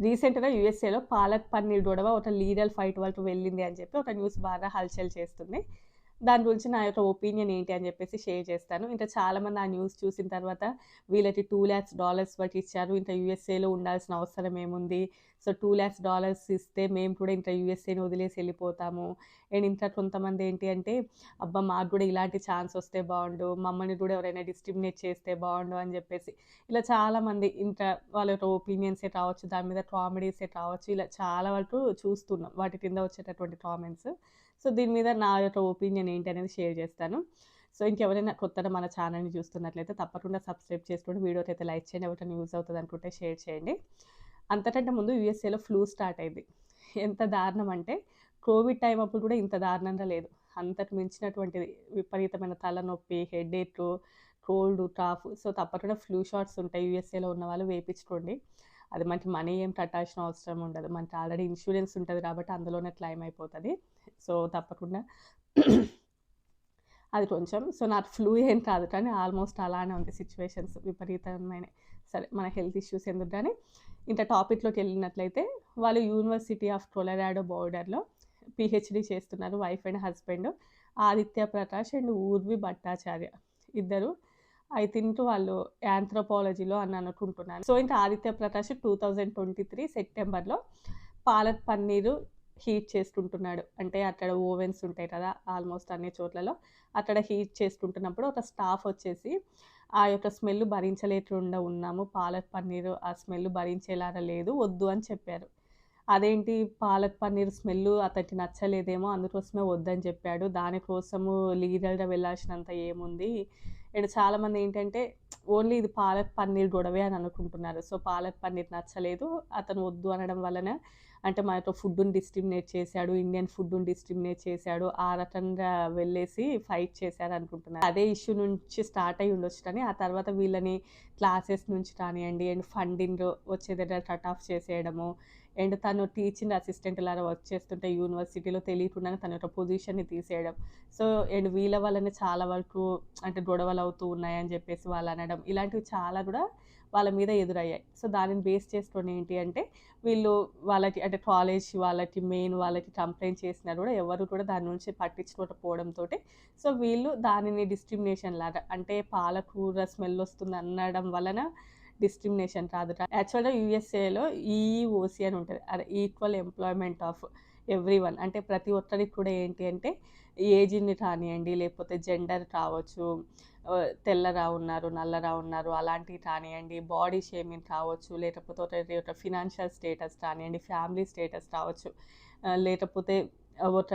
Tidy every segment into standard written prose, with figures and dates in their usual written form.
రీసెంట్‌గా యూఎస్ఏలో పాలక్ పన్నీర్ గొడవ ఒక లీగల్ ఫైట్ వరకు వెళ్ళింది అని చెప్పి ఒక న్యూస్ బాగా హల్చల్ చేస్తుంది. దాని గురించి నా యొక్క ఒపీనియన్ ఏంటి అని చెప్పేసి షేర్ చేస్తాను. ఇంకా చాలామంది ఆ న్యూస్ చూసిన తర్వాత వీళ్ళకి $2,00,000 వరకు ఇచ్చారు. ఇంకా యూఎస్ఏలో ఉండాల్సిన అవసరం ఏముంది? సో, $2,00,000 ఇస్తే మేము కూడా ఇంకా యూఎస్ఏని వదిలేసి వెళ్ళిపోతాము. అండ్ ఇంకా కొంతమంది ఏంటి అంటే, అబ్బా! మాకు కూడా ఇలాంటి ఛాన్స్ వస్తే బావుండు. మమ్మల్ని కూడా ఎవరైనా డిస్క్రిమినేట్ చేస్తే బావుండు అని చెప్పేసి ఇలా చాలామంది ఇంకా వాళ్ళ యొక్క ఒపీనియన్సే కావచ్చు, దాని మీద కామెడీసే కావచ్చు, ఇలా చాలా వరకు చూస్తున్నాం. వాటి కింద వచ్చేటటువంటి కామెంట్స్. సో, దీని మీద నా యొక్క ఒపీనియన్ ఏంటి అనేది షేర్ చేస్తాను. సో, ఇంకెవరైనా కొత్తగా మన ఛానల్‌ని చూస్తున్నట్లయితే తప్పకుండా సబ్స్క్రైబ్ చేసుకోండి. వీడియోకైతే లైక్ చేయండి. ఎవరికైనా యూజ్ అవుతది అనుకుంటే షేర్ చేయండి. అంతకంటే ముందు యూఎస్ఏలో ఫ్లూ స్టార్ట్ అయింది. ఎంత దారుణం అంటే కోవిడ్ టైమ్ అప్పుడు కూడా ఇంత దారుణంగా లేదు. అంతకు మించినటువంటిది విపరీతమైన తలనొప్పి, హెడేకు, కోల్డ్, కాఫ్. సో, తప్పకుండా ఫ్లూ షాట్స్ ఉంటాయి. యూఎస్ఏలో ఉన్నవాళ్ళు వేపించుకోండి. అది మనకి మనీ ఏం కట్టాల్సిన అవసరం ఉండదు. మనకి ఆల్రెడీ ఇన్స్యూరెన్స్ ఉంటది కాబట్టి అందులోనే క్లెయిమ్ అయిపోతది. సో, తప్పకుండా అది కొంచెం నాకు ఫ్లూ ఏం కాదు కానీ ఆల్మోస్ట్ అలానే ఉంది సిట్యుయేషన్స్ విపరీతమైనయి. సరే మన హెల్త్ ఇష్యూస్ ఎందుకు గానీ, ఇంకా టాపిక్‌లోకెళ్ళినట్లయితే వాళ్ళు యూనివర్సిటీ ఆఫ్ కొలరాడో బోల్డర్‌లో పీహెచ్‌డీ చేస్తున్నారు wife and husband. Aditya Prakash and Urvi Bhattacharya ఇద్దరు. ఐ థింక్ వాళ్ళు యాంథ్రోపాలజీలో అని అనుకుంటున్నాను. సో, ఇంకా ఆదిత్య ప్రకాష్ 2023 సెప్టెంబర్‌లో పాలక్ పన్నీరు హీట్ చేసుకుంటున్నాడు. అంటే అక్కడ ఓవెన్స్ ఉంటాయి కదా! ఆల్మోస్ట్ అన్ని చోట్లలో. అక్కడ హీట్ చేసుకుంటున్నప్పుడు ఒక స్టాఫ్ వచ్చేసి, ఆ యొక్క స్మెల్ భరించలేకుండా ఉన్నాము. పాలక్ పన్నీరు ఆ స్మెల్ భరించేలాగా లేదు. వద్దు అని చెప్పారు. అదేంటి పాలక్ పన్నీర్ స్మెల్లు అతనికి నచ్చలేదేమో అందుకోసమే వద్దని చెప్పాడు. దానికోసము లీగల్‌గా వెళ్ళాల్సినంత ఏముంది. ఈడ చాలామంది ఏంటంటే ఓన్లీ ఇది పాలక్ పన్నీర్ గొడవే అని అనుకుంటున్నారు. సో, పాలక్ పన్నీర్ నచ్చలేదు. అతను వద్దు అనడం వలన అంటే మనతో ఫుడ్‌ని డిస్క్రిమినేట్ చేశాడు. ఇండియన్ ఫుడ్‌ని డిస్క్రిమినేట్ చేశాడు. ఆ రకంగా వెళ్ళేసి ఫైట్ చేశారనుకుంటున్నారు. అదే ఇష్యూ నుంచి స్టార్ట్ అయ్యి ఉండొచ్చు కానీ, ఆ తర్వాత వీళ్ళని క్లాసెస్ నుంచి కానియండి అండ్ ఫండింగ్ వచ్చే దగ్గర కట్ ఆఫ్ చేసేయడము. అండ్ తను టీచింగ్ అసిస్టెంట్ లాగా వర్క్ చేస్తుంటే యూనివర్సిటీలో తెలియకుండానే తన యొక్క పొజిషన్‌ని తీసేయడం. సో, అండ్ వీళ్ళ వల్లనే చాలా వరకు అంటే గొడవలవుతూ ఉన్నాయని చెప్పేసి వాళ్ళనడం. ఇలాంటివి చాలా కూడా వాళ్ళ మీద ఎదురయ్యాయి. సో, దానిని బేస్ చేసుకొని ఏంటి అంటే వీళ్ళు వాళ్ళకి అంటే కాలేజ్ వాళ్ళకి మెయిన్ వాళ్ళకి కంప్లెయింట్ చేసినా కూడా ఎవరు కూడా దాని నుంచి పట్టించుకోకపోవడంతోటి సో, వీళ్ళు దానిని డిస్క్రిమినేషన్ లాగా అంటే పాలకూర స్మెల్ వస్తుంది అనడం వలన డిస్క్రిమినేషన్ కాదు. యాక్చువల్‌గా యూఎస్ఏలో ఈఈఓసీ అని ఉంటది. అదే ఈక్వల్ ఎంప్లాయ్‌మెంట్ ఆఫ్ ఎవ్రీవన్. అంటే ప్రతి ఒక్కరికి కూడా ఏంటి అంటే ఏజ్‌ని కానియండి, లేకపోతే జెండర్ కావచ్చు, తెల్లగా ఉన్నారు, నల్లగా ఉన్నారు అలాంటివి కానియండి, బాడీ షేమింగ్ కావచ్చు, లేకపోతే ఒకరి యొక్క ఫినాన్షియల్ స్టేటస్ కానియండి, ఫ్యామిలీ స్టేటస్ కావచ్చు, లేకపోతే ఒక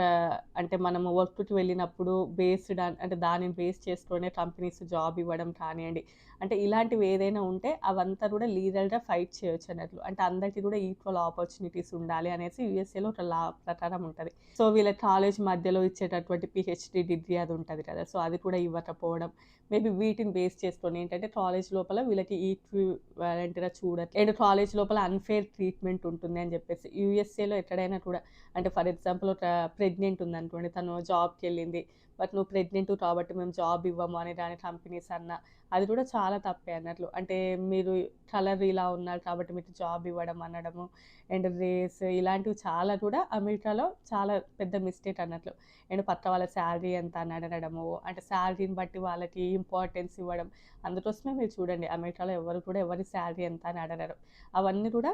అంటే మనము వర్క్‌కి వెళ్ళినప్పుడు బేస్డ్ అంటే దానిని బేస్ చేసుకొనే కంపెనీస్ జాబ్ ఇవ్వడం కానియండి. అంటే ఇలాంటివి ఏదైనా ఉంటే అవంతా కూడా లీగల్‌గా ఫైట్ చేయొచ్చు అన్నట్లు. అంటే అందరికీ కూడా ఈక్వల్ ఆపర్చునిటీస్ ఉండాలి అనేసి యూఎస్ఏలో ఒక లా ప్రకారం ఉంటది. సో, వీళ్ళ కాలేజ్ మధ్యలో ఇచ్చేటటువంటి పీహెచ్‌డీ డిగ్రీ అది ఉంటది కదా! సో, అది కూడా ఇవ్వకపోవడం. మేబీ వీటిని బేస్ చేసుకొని ఏంటంటే కాలేజ్ లోపల వీళ్ళకి ఈక్వివాలెంట్‌గా అండ్ కాలేజ్ లోపల అన్‌ఫెయిర్ ట్రీట్‌మెంట్ ఉంటుంది అని చెప్పేసి. యూఎస్ఏలో ఎక్కడైనా కూడా అంటే ఫర్ ఎగ్జాంపుల్ ఒక ప్రెగ్నెంట్ ఉందనుకోండి. తను జాబ్‌కెళ్ళింది. బట్ నువ్వు ప్రెగ్నెంట్ కాబట్టి మేము జాబ్ ఇవ్వము అని దాని కంపెనీస్ అన్నా, అది కూడా చాలా తప్పే అన్నట్లు. అంటే మీరు కలర్ ఇలా ఉన్నారు కాబట్టి మీకు జాబ్ ఇవ్వడం అనడము. అండ్ రేస్ ఇలాంటివి చాలా కూడా అమెరికాలో చాలా పెద్ద మిస్టేక్ అన్నట్లు. అండ్ పక్క వాళ్ళ శాలరీ ఎంత అని అడగడము. అంటే శాలరీని బట్టి వాళ్ళకి ఇంపార్టెన్స్ ఇవ్వడం. అందుకోసమే మీరు చూడండి అమెరికాలో ఎవరు కూడా ఎవరి శాలరీ ఎంత అని అడగరు. అవన్నీ కూడా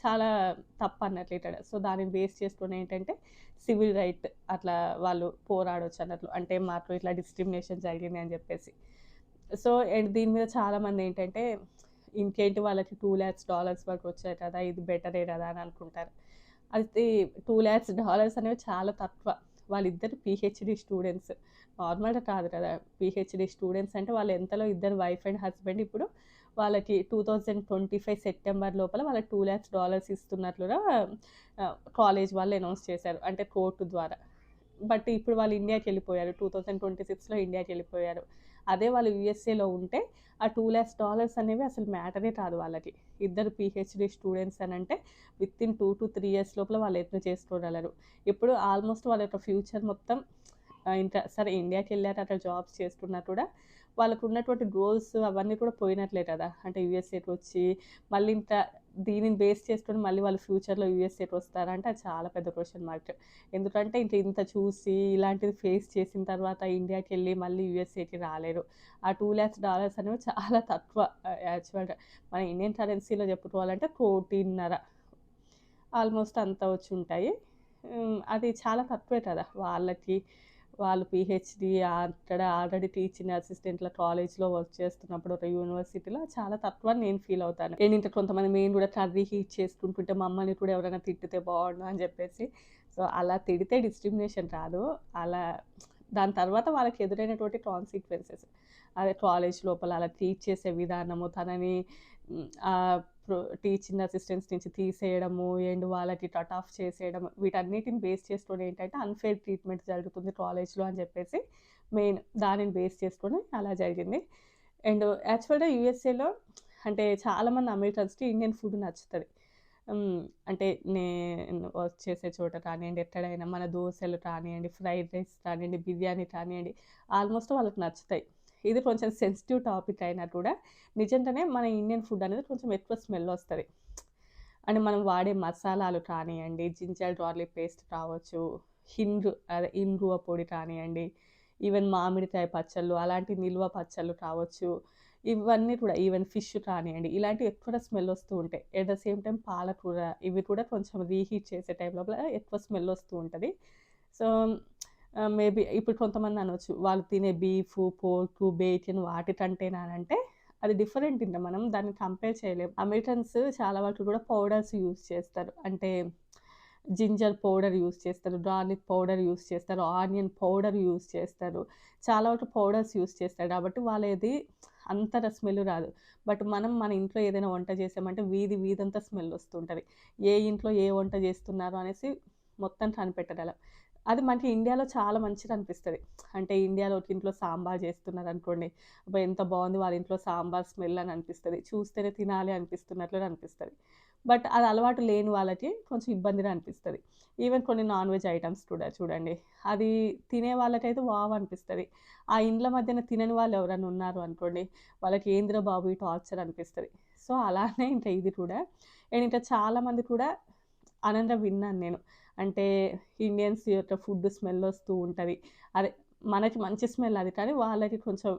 చాలా తప్పన్నట్లు ఇక్కడ. సో, దానిని బేస్ చేసుకొని ఏంటంటే సివిల్ రైట్ అట్లా వాళ్ళు పోరాడొచ్చు అన్నట్లు. అంటే మాకు ఇట్లా డిస్క్రిమినేషన్ జరిగింది అని చెప్పేసి. సో, అండ్ దీని మీద చాలామంది ఏంటంటే ఇంకేంటి వాళ్ళకి $2,00,000 వరకు వచ్చాయి కదా! ఇది బెటరే కదా! అని అనుకుంటారు. అయితే $2,00,000 అనేవి చాలా తక్కువ. వాళ్ళిద్దరు పీహెచ్‌డీ స్టూడెంట్స్. నార్మల్‌గా కాదు కదా! పీహెచ్‌డీ స్టూడెంట్స్ అంటే వాళ్ళు ఎంతలో ఇద్దరు వైఫ్ అండ్ హస్బెండ్ ఇప్పుడు వాళ్ళకి 2025 సెప్టెంబర్ లోపల వాళ్ళకి $2,00,000 ఇస్తున్నట్లుగా కాలేజ్ వాళ్ళు అనౌన్స్ చేశారు. అంటే కోర్టు ద్వారా. బట్ ఇప్పుడు వాళ్ళు ఇండియాకెళ్ళిపోయారు. 2026లో ఇండియాకెళ్ళిపోయారు. అదే వాళ్ళు యూఎస్ఏలో ఉంటే ఆ $2,00,000 అనేవి అసలు మ్యాటరే కాదు వాళ్ళకి. ఇద్దరు పీహెచ్‌డీ స్టూడెంట్స్ అనంటే వితిన్ 2-3 ఇయర్స్ లోపల వాళ్ళు ఎర్న్ చేసుకోగలరు. ఇప్పుడు ఆల్మోస్ట్ వాళ్ళ యొక్క ఫ్యూచర్ మొత్తం ఇంకా సరే ఇండియాకెళ్ళారు అక్కడ జాబ్స్ చేస్తున్నా కూడా వాళ్ళకు ఉన్నటువంటి గోల్స్ అవన్నీ కూడా పోయినట్లే కదా. అంటే యూఎస్ఏకి వచ్చి మళ్ళీ ఇంత దీనిని బేస్ చేసుకొని మళ్ళీ వాళ్ళు ఫ్యూచర్‌లో యూఎస్ఏకి వస్తారా అంటే అది చాలా పెద్ద క్వెషన్ మార్క్. ఎందుకంటే ఇంత చూసి ఇలాంటిది ఫేస్ చేసిన తర్వాత ఇండియాకెళ్ళి మళ్ళీ యూఎస్ఏకి రాలేరు. ఆ $2,00,000 అనేవి చాలా తక్కువ. యాక్చువల్‌గా మన ఇండియన్ కరెన్సీలో చెప్పుకోవాలంటే 1,500,00,000 ఆల్మోస్ట్ అంత వచ్చుంటాయి. అది చాలా తక్కువే కదా వాళ్ళకి. వాళ్ళు పీహెచ్‌డీ అక్కడ ఆల్రెడీ టీచింగ్ అసిస్టెంట్‌ల కాలేజ్‌లో వర్క్ చేస్తున్నప్పుడు ఒక యూనివర్సిటీలో చాలా తక్కువ అని నేను ఫీల్ అవుతాను. ఏంటంటే కొంతమంది మేము కూడా కర్రీ హీట్ చేసుకుంటుంటే మమ్మల్ని కూడా ఎవరైనా తిట్టితే బాగుండు అని చెప్పేసి. సో అలా తిడితే డిస్క్రిమినేషన్ రాదు. అలా దాని తర్వాత వాళ్ళకి ఎదురైనటువంటి కాన్సిక్వెన్సెస్. అదే కాలేజ్ లోపల అలా టీచ్ చేసే విధానము, తనని టీచింగ్ అసిస్టెంట్స్ నుంచి తీసేయడము అండ్ వాళ్ళకి కట్ ఆఫ్ చేసేయడం, వీటన్నిటిని బేస్ చేసుకొని ఏంటంటే అన్ఫేర్ ట్రీట్మెంట్ జరుగుతుంది కాలేజ్లో అని చెప్పేసి మెయిన్ దానిని బేస్ చేసుకొని అలా జరిగింది. అండ్ యాక్చువల్గా యూఎస్ఏలో అంటే చాలామంది అమెరికన్స్కి ఇండియన్ ఫుడ్ నచ్చుతుంది. అంటే నేను వర్క్ చేసే చోట కానివ్వండి, ఎక్కడైనా మన దోశలు కానివ్వండి, ఫ్రైడ్ రైస్ కానివ్వండి, బిర్యానీ కానివ్వండి, ఆల్మోస్ట్ వాళ్ళకి నచ్చుతాయి. ఇది కొంచెం సెన్సిటివ్ టాపిక్ అయినా కూడా నిజంగానే మన ఇండియన్ ఫుడ్ అనేది కొంచెం ఎక్కువ స్మెల్ వస్తుంది. అండ్ మనం వాడే మసాలాలు కానివ్వండి, జింజర్ గార్లిక్ పేస్ట్ కావచ్చు, ఇంగువ పొడి కానివ్వండి, ఈవెన్ మామిడికాయ పచ్చళ్ళు అలాంటి నిల్వ పచ్చళ్ళు కావచ్చు, ఇవన్నీ కూడా ఈవెన్ ఫిష్ కానివ్వండి, ఇలాంటివి ఎక్కువ స్మెల్ వస్తూ ఉంటాయి. ఎట్ ద సేమ్ టైం పాలకూర ఇవి కూడా కొంచెం రీహీట్ చేసే టైం లోపల ఎక్కువ స్మెల్ వస్తూ ఉంటుంది. సో మేబీ ఇప్పుడు కొంతమంది అనొచ్చు వాళ్ళు తినే బీఫ్, పోర్క్, బేకన్ వాటికంటేనా అంటే అది డిఫరెంట్. ఇంకా మనం దాన్ని కంపేర్ చేయలేం. అమెరికన్స్ చాలా వరకు కూడా పౌడర్స్ యూజ్ చేస్తారు. అంటే జింజర్ పౌడర్ యూజ్ చేస్తారు, గార్లిక్ పౌడర్ యూజ్ చేస్తారు, ఆనియన్ పౌడర్ యూజ్ చేస్తారు. చాలా వరకు పౌడర్స్ యూజ్ చేస్తారు కాబట్టి వాళ్ళది అంతగా స్మెల్ రాదు. బట్ మనం మన ఇంట్లో ఏదైనా వంట చేసామంటే వీధంతా స్మెల్ వస్తుంటుంది. ఏ ఇంట్లో ఏ వంట చేస్తున్నారు అనేసి మొత్తం కనిపెట్టగలం. అది మనకి ఇండియాలో చాలా మంచిగా అనిపిస్తుంది. అంటే ఇండియాలో ఇంట్లో సాంబార్ చేస్తున్నారు అనుకోండి, అబ్బా ఎంత బాగుంది వాళ్ళ ఇంట్లో సాంబార్ స్మెల్ అని అనిపిస్తుంది. చూస్తేనే తినాలి అనిపిస్తున్నట్లు అనిపిస్తుంది. బట్ అది అలవాటు లేని వాళ్ళకి కొంచెం ఇబ్బందిగా అనిపిస్తుంది. ఈవెన్ కొన్ని నాన్ వెజ్ ఐటమ్స్ కూడా చూడండి, అది తినే వాళ్ళకైతే వావ్ అనిపిస్తుంది. ఆ ఇండ్ల మధ్యన తినని వాళ్ళు ఎవరైనా ఉన్నారు అనుకోండి, వాళ్ళకి ఏందిరా బాబు ఈ టార్చర్ అనిపిస్తుంది. సో అలానే ఇంకా ఇది కూడా. అండ్ ఇంకా చాలామంది కూడా అనంగా విన్నాను నేను. అంటే ఇండియన్స్ యొక్క ఫుడ్ స్మెల్ వస్తూ ఉంటుంది. అదే మనకి మంచి స్మెల్ అది, కానీ వాళ్ళకి కొంచెం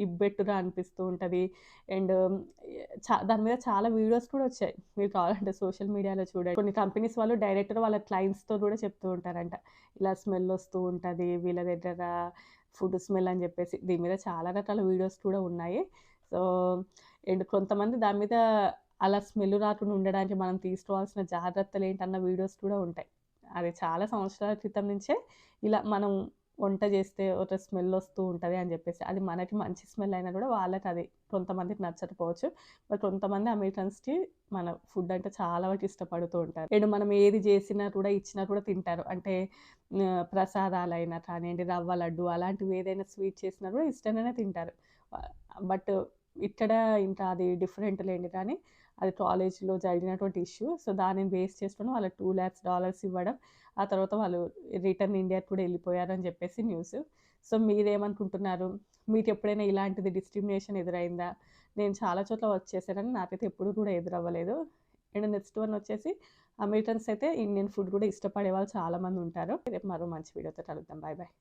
ఇబ్బెట్టుగా అనిపిస్తూ ఉంటుంది. అండ్ దాని మీద చాలా వీడియోస్ కూడా వచ్చాయి. మీరు కావాలంటే సోషల్ మీడియాలో చూడండి. కొన్ని కంపెనీస్ వాళ్ళు డైరెక్ట్‌గా వాళ్ళ క్లయింట్స్‌తో కూడా చెప్తూ ఉంటారంట. ఇలా స్మెల్ వస్తూ ఉంటుంది వీళ్ళ దగ్గర ఫుడ్ స్మెల్ అని చెప్పేసి. దీని మీద చాలా రకాల వీడియోస్ కూడా ఉన్నాయి. సో అండ్ కొంతమంది దాని మీద అలా స్మెల్ రాకుండా ఉండడానికి మనం తీసుకోవాల్సిన జాగ్రత్తలు ఏంటన్న వీడియోస్ కూడా ఉంటాయి. అది చాలా సంవత్సరాల క్రితం నుంచే ఇలా మనం వంట చేస్తే ఒక స్మెల్ వస్తూ ఉంటుంది అని చెప్పేసి. అది మనకి మంచి స్మెల్ అయినా కూడా వాళ్ళకి అది కొంతమందికి నచ్చకపోవచ్చు. బట్ కొంతమంది అమెరికన్స్‌కి మన ఫుడ్ అంటే చాలా వరకు ఇష్టపడుతూ ఉంటారు. అండ్ మనం ఏది చేసినా కూడా ఇచ్చినా కూడా తింటారు. అంటే ప్రసాదాలైనా కానివ్వండి, రవ్వ లడ్డు అలాంటివి ఏదైనా స్వీట్ చేసినా కూడా ఇష్టంగానే తింటారు. బట్ ఇక్కడ ఇంకా అది డిఫరెంట్ లేండి, కానీ అది కాలేజ్‌లో జరిగినటువంటి ఇష్యూ. సో దానిని బేస్ చేసుకొని వాళ్ళకి $2,00,000 ఇవ్వడం, ఆ తర్వాత వాళ్ళు రిటర్న్ ఇండియాకి కూడా వెళ్ళిపోయారని చెప్పేసి న్యూస్. సో మీరేమనుకుంటున్నారు? మీకెప్పుడైనా ఇలాంటిది డిస్క్రిమినేషన్ ఎదురైందా? నేను చాలా చోట్ల వర్క్ చేశానని నాకైతే ఎప్పుడు కూడా ఎదురవ్వలేదు. అండ్ నెక్స్ట్ వన్ వచ్చేసి అమెరికన్స్ అయితే ఇండియన్ ఫుడ్ కూడా ఇష్టపడే వాళ్ళు చాలామంది ఉంటారు. రేపు మరో మంచి వీడియోతో కలుద్దాం. Bye bye.